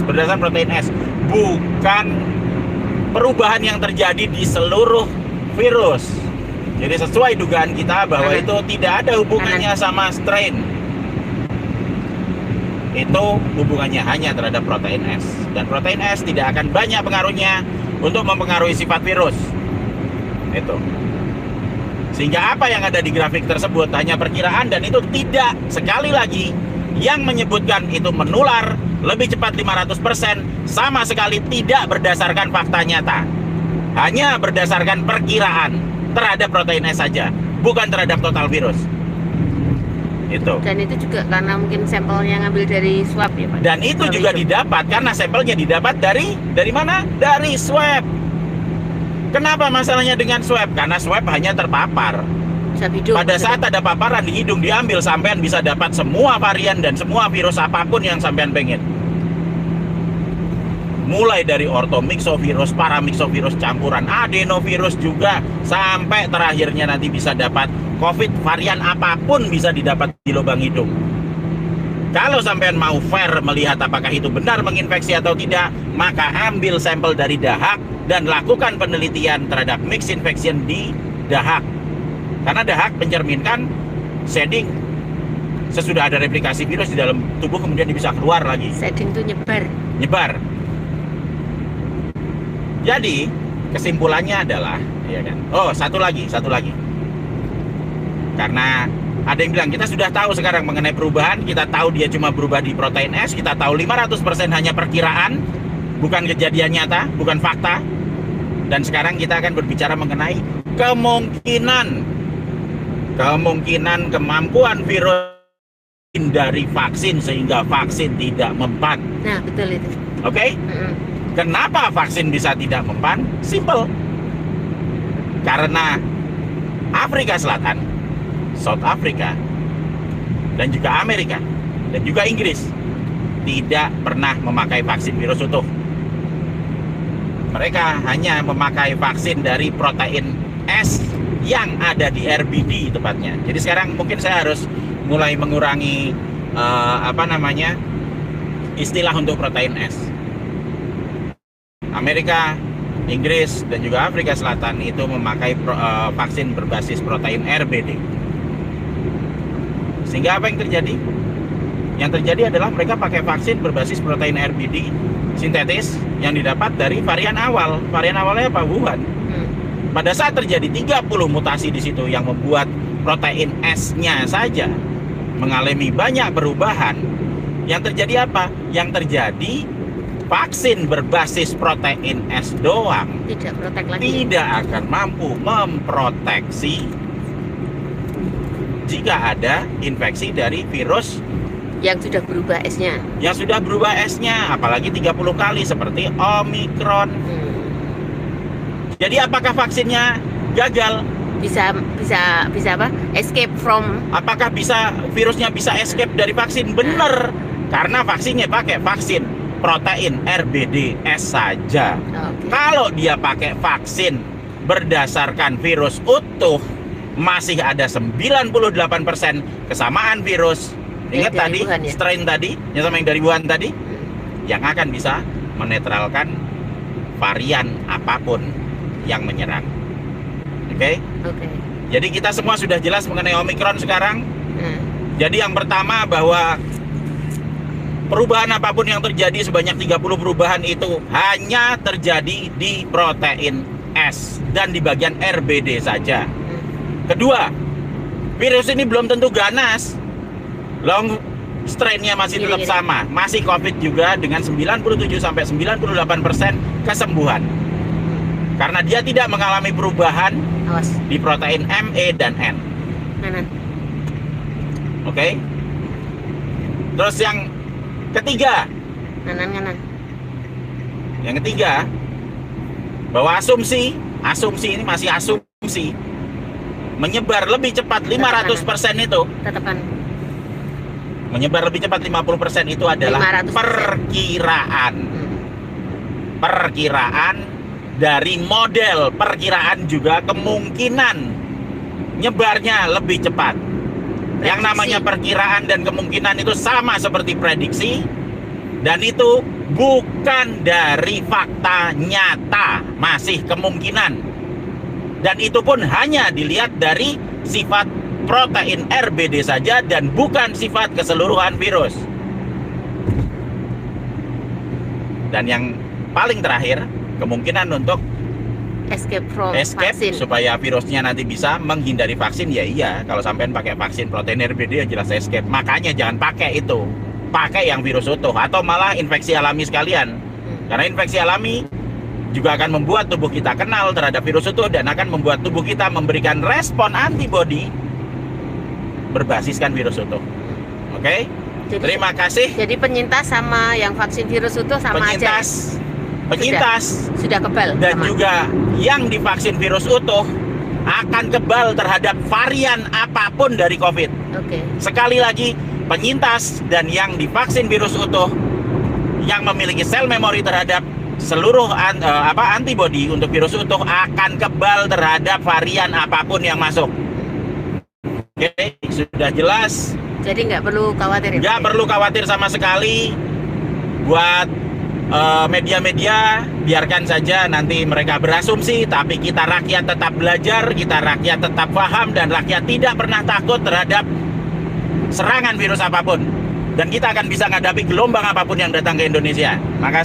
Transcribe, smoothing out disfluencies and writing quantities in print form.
berdasarkan protein S, bukan perubahan yang terjadi di seluruh virus. Jadi sesuai dugaan kita bahwa itu tidak ada hubungannya sama strain. Itu hubungannya hanya terhadap protein S. Dan protein S tidak akan banyak pengaruhnya untuk mempengaruhi sifat virus. Itu. Sehingga apa yang ada di grafik tersebut hanya perkiraan, dan itu tidak, sekali lagi, yang menyebutkan itu menular lebih cepat 500% sama sekali tidak berdasarkan fakta nyata. Hanya berdasarkan perkiraan terhadap protein S saja, bukan terhadap total virus. Itu. Dan itu juga karena mungkin sampelnya ngambil dari swab ya Pak? Dan itu juga didapat karena sampelnya didapat dari mana? Dari swab. Kenapa masalahnya dengan swab? Karena swab hanya terpapar. Pada saat ada paparan di hidung diambil, sampean bisa dapat semua varian dan semua virus apapun yang sampean pengen. Mulai dari ortomyxovirus, paramyxovirus campuran, adenovirus juga, sampai terakhirnya nanti bisa dapat COVID varian apapun bisa didapat di lubang hidung. Kalau sampean mau fair melihat apakah itu benar menginfeksi atau tidak, maka ambil sampel dari dahak dan lakukan penelitian terhadap mixed infection di dahak. Karena dahak mencerminkan shedding sesudah ada replikasi virus di dalam tubuh, kemudian bisa keluar lagi. Shedding itu Nyebar. Jadi kesimpulannya adalah, ya kan? Oh, satu lagi. Karena ada yang bilang kita sudah tahu sekarang mengenai perubahan, kita tahu dia cuma berubah di protein S, kita tahu 500% hanya perkiraan, bukan kejadian nyata, bukan fakta. Dan sekarang kita akan berbicara mengenai kemungkinan kemampuan virus dari vaksin sehingga vaksin tidak mempan. Nah, betul itu. Oke? Kenapa vaksin bisa tidak mempan? Simple. Karena Afrika Selatan, South Africa, dan juga Amerika, dan juga Inggris tidak pernah memakai vaksin virus utuh. Mereka hanya memakai vaksin dari protein S yang ada di RBD tepatnya. Jadi sekarang mungkin saya harus mulai mengurangi istilah untuk protein S. Amerika, Inggris, dan juga Afrika Selatan itu memakai vaksin berbasis protein RBD. Sehingga apa yang terjadi? Yang terjadi adalah mereka pakai vaksin berbasis protein RBD sintetis yang didapat dari varian awal. Varian awalnya apa? Wuhan. Pada saat terjadi 30 mutasi di situ yang membuat protein S-nya saja mengalami banyak perubahan, yang terjadi apa? Yang terjadi vaksin berbasis protein S doang tidak akan mampu memproteksi jika ada infeksi dari virus yang sudah berubah S-nya. Apalagi 30 kali seperti Omicron. Jadi apakah vaksinnya gagal? Bisa apa? Escape from. Apakah virusnya bisa escape dari vaksin? Bener. Karena vaksinnya pakai vaksin protein RBDS saja. Kalau dia pakai vaksin berdasarkan virus utuh, masih ada 98% kesamaan virus. Ingat tadi Wuhan, strain tadi yang sama yang dari Wuhan tadi, yang akan bisa menetralkan varian apapun yang menyerang. Oke? Jadi kita semua sudah jelas mengenai Omicron sekarang. Jadi yang pertama bahwa perubahan apapun yang terjadi, sebanyak 30 perubahan itu hanya terjadi di protein S dan di bagian RBD saja. Kedua, virus ini belum tentu ganas. Long strain-nya masih tetap sama, masih COVID juga dengan 97-98% kesembuhan. Karena dia tidak mengalami perubahan di protein M, E, dan N. Oke? Terus yang ketiga, yang ketiga, bahwa asumsi ini masih asumsi, menyebar lebih cepat 500% itu. Menyebar lebih cepat 50% itu adalah 500%. Perkiraan dari model, perkiraan juga kemungkinan nyebarnya lebih cepat. Yang namanya perkiraan dan kemungkinan itu sama seperti prediksi, dan itu bukan dari fakta nyata, masih kemungkinan. Dan itu pun hanya dilihat dari sifat protein RBD saja dan bukan sifat keseluruhan virus. Dan yang paling terakhir, kemungkinan untuk escape from escape vaksin. supaya virusnya nanti bisa menghindari vaksin, ya iya. Kalau sampean pakai vaksin protein RBD ya jelas escape. Makanya jangan pakai itu. Pakai yang virus utuh atau malah infeksi alami sekalian. Karena infeksi alami juga akan membuat tubuh kita kenal terhadap virus utuh dan akan membuat tubuh kita memberikan respon antibodi berbasiskan virus utuh. Oke? Terima kasih. Jadi penyintas sama yang vaksin virus utuh sama aja. Penyintas Sudah kebal. dan sama. juga yang divaksin virus utuh akan kebal terhadap varian apapun dari COVID. Oke. Sekali lagi, penyintas dan yang divaksin virus utuh yang memiliki sel memori terhadap seluruh antibodi untuk virus utuh akan kebal terhadap varian apapun yang masuk. Oke, sudah jelas. Jadi nggak perlu khawatir ya? Nggak Pak? perlu khawatir sama sekali. Buat media-media, biarkan saja nanti mereka berasumsi, tapi kita rakyat tetap belajar, kita rakyat tetap paham, dan rakyat tidak pernah takut terhadap serangan virus apapun. Dan kita akan bisa menghadapi gelombang apapun yang datang ke Indonesia. Makasih.